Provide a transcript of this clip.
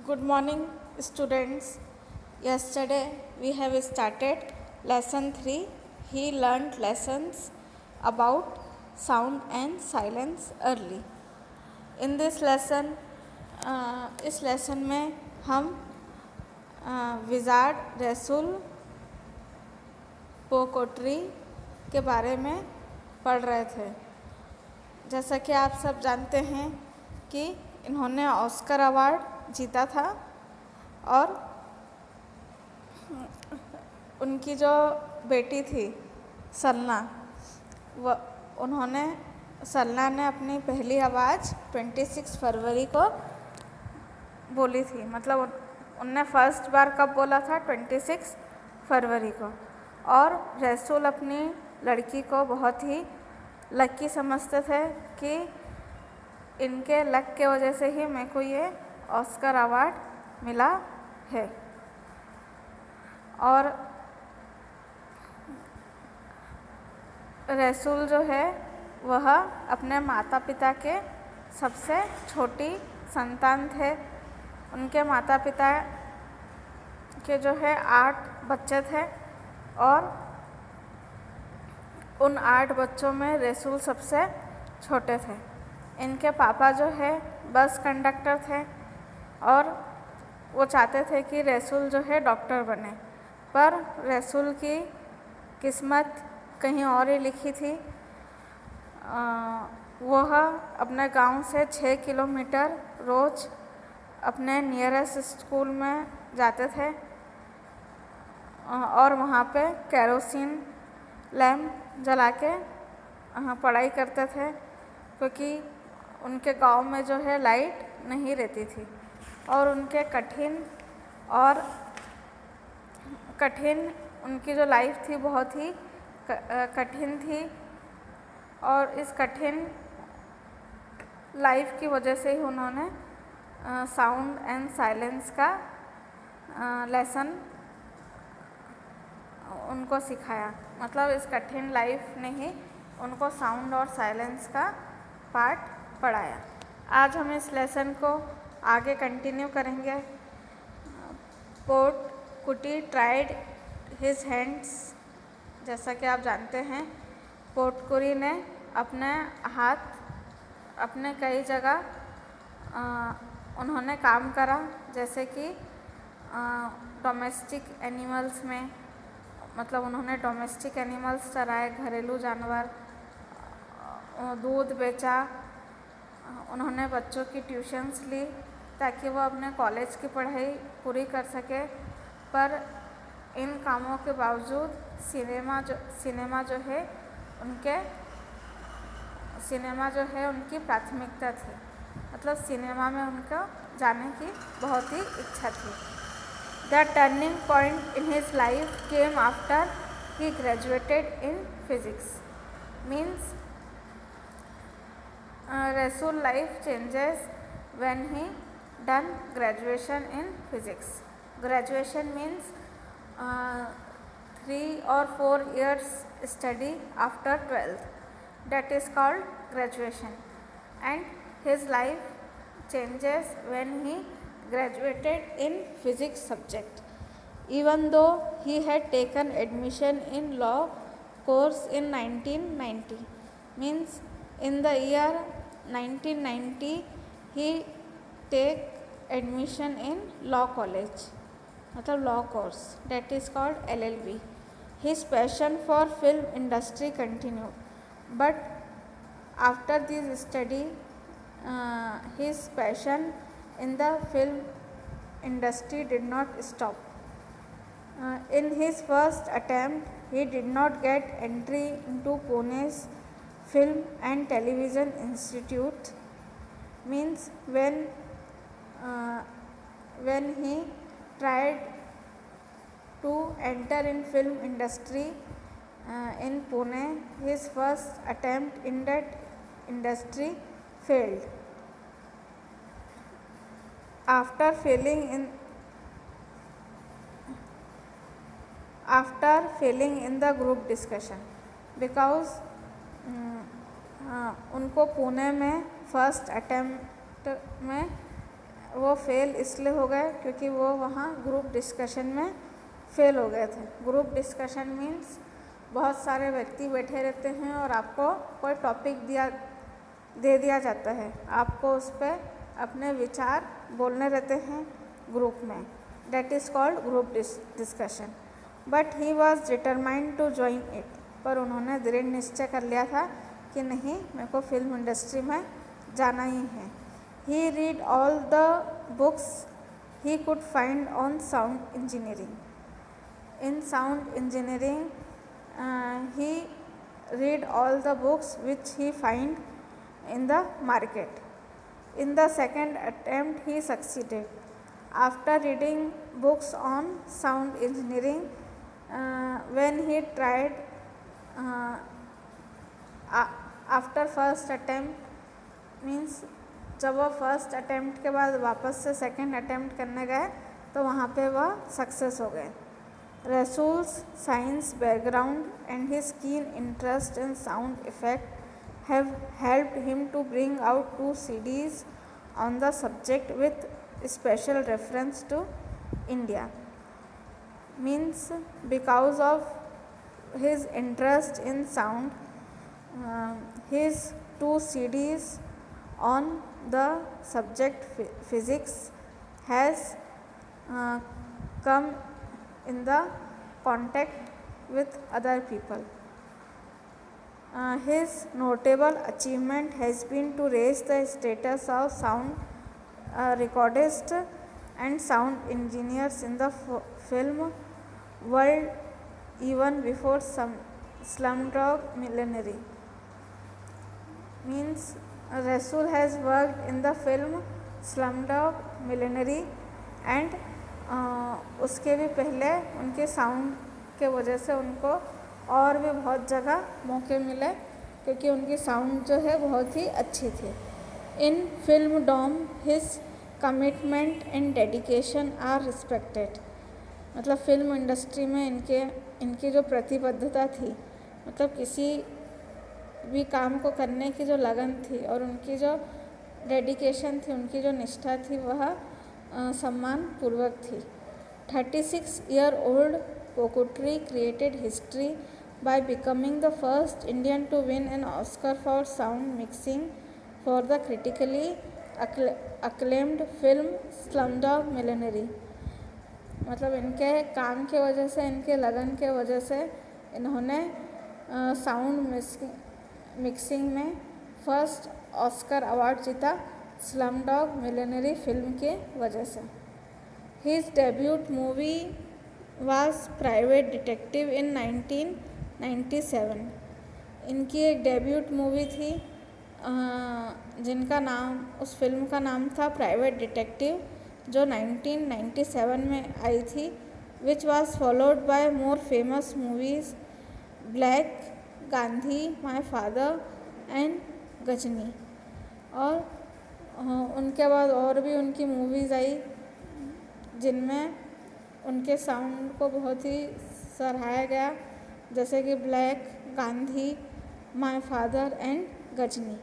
Good morning, students. Yesterday we have started lesson 3. He learned lessons about sound and silence early. In this lesson, इस lesson में हम wizard रसूल पोकोट्री के बारे में पढ़ रहे थे। जैसा कि आप सब जानते हैं कि इन्होंने ऑस्कर अवार्ड जीता था और उनकी जो बेटी थी सलना, सलना ने अपनी पहली आवाज़ 26 फरवरी को बोली थी। मतलब उनने फर्स्ट बार कब बोला था? 26 फरवरी को। और रसूल अपनी लड़की को बहुत ही लकी समझते थे कि इनके लक के वजह से ही मेरे को ये ऑस्कर अवार्ड मिला है। और रसूल जो है वह अपने माता पिता के सबसे छोटी संतान थे। उनके माता पिता के जो है 8 बच्चे थे और उन 8 बच्चों में रसूल सबसे छोटे थे। इनके पापा जो है बस कंडक्टर थे और वो चाहते थे कि रसूल जो है डॉक्टर बने, पर रसूल की किस्मत कहीं और ही लिखी थी। वह अपने गांव से 6 किलोमीटर रोज़ अपने नियरेस्ट स्कूल में जाते थे और वहाँ पे केरोसिन लैम्प जला के पढ़ाई करते थे, क्योंकि उनके गांव में जो है लाइट नहीं रहती थी। और उनके कठिन उनकी जो लाइफ थी बहुत ही कठिन थी। और इस कठिन लाइफ की वजह से ही उन्होंने साउंड एंड साइलेंस का लेसन उनको सिखाया। मतलब इस कठिन लाइफ ने ही उनको साउंड और साइलेंस का पार्ट पढ़ाया। आज हम इस लेसन को आगे कंटिन्यू करेंगे। पोर्ट कुटी ट्राइड हिज हैंड्स। जैसा कि आप जानते हैं, पोटकुरी ने अपने हाथ अपने कई जगह उन्होंने काम करा, जैसे कि डोमेस्टिक एनिमल्स में, मतलब उन्होंने डोमेस्टिक एनिमल्स चराए, घरेलू जानवर, दूध बेचा, उन्होंने बच्चों की ट्यूशन्स ली ताकि वो अपने कॉलेज की पढ़ाई पूरी कर सके। पर इन कामों के बावजूद सिनेमा जो है उनकी प्राथमिकता थी। मतलब सिनेमा में उनको जाने की बहुत ही इच्छा थी। The turning point in his life came after he graduated in physics. Means Rasool life changes when he done graduation in physics. Graduation means 3 or 4 years study after 12th. That is called graduation. And his life changes when he graduated in physics subject. Even though he had taken admission in law course in 1990. Means in the year 1990 he take admission in law college, मतलब law course, that is called LLB. His passion for film industry continued, but after this study his passion in the film industry did not stop. In his first attempt he did not get entry into Pune's Film and Television Institute. Means when he tried to enter in film industry in Pune, his first attempt in that industry failed. After failing in the group discussion, because उनको पुणे में first attempt में वो fail इसलिए हो गए क्योंकि वो वहाँ ग्रुप डिस्कशन में फेल हो गए थे। ग्रुप डिस्कशन मीन्स बहुत सारे व्यक्ति बैठे रहते हैं और आपको कोई टॉपिक दे दिया जाता है, आपको उस पर अपने विचार बोलने रहते हैं ग्रुप में। That is called group discussion. But he was determined to join it, पर उन्होंने दृढ़ निश्चय कर लिया था कि नहीं, मेरे को फिल्म इंडस्ट्री में जाना ही है। He read all the books he could find on sound engineering. In sound engineering he read all the books which he find in the market. In the second attempt he succeeded. After reading books on sound engineering, when he tried after first attempt means जब वो first attempt के बाद वापस से second attempt करने गए तो वहाँ पे वह सक्सेस हो गए। Rasul's science background and his keen interest in sound effect have helped him to bring out 2 CDs on the subject with special reference to India. Means because of his interest in sound, his 2 CDs on the subject physics has come in the contact with other people. His notable achievement has been to raise the status of sound recordists and sound engineers in the film world even before Slumdog Millionaire. Means Rasul has worked in the film Slumdog Millionaire and उसके भी पहले उनके sound के वजह से उनको और भी बहुत जगह मौके मिले क्योंकि उनकी साउंड जो है बहुत ही अच्छी थी। In filmdom his commitment and dedication are respected. मतलब फिल्म इंडस्ट्री में इनकी जो प्रतिबद्धता थी, मतलब किसी भी काम को करने की जो लगन थी और उनकी जो डेडिकेशन थी, उनकी जो निष्ठा थी, वह सम्मान पूर्वक थी। 36-year-old Kokutri created history by becoming the first Indian to win an Oscar for sound mixing for the critically acclaimed film Slumdog Millionaire। मतलब इनके काम के वजह से, इनके लगन के वजह से इन्होंने साउंड मिक्सिंग में फर्स्ट ऑस्कर अवार्ड जीता स्लमडॉग मिलियनेयर फिल्म के वजह से। His debut movie was private detective in 1997। इनकी एक डेब्यूट मूवी थी जिनका नाम, उस फिल्म का नाम था प्राइवेट डिटेक्टिव, जो 1997 में आई थी, which was followed by more famous movies Black, Gandhi, my father and Ghajini. और उनके बाद और भी उनकी मूवीज़ आई जिनमें उनके साउंड को बहुत ही सराहाया गया, जैसे कि Black, Gandhi, my father and Ghazni.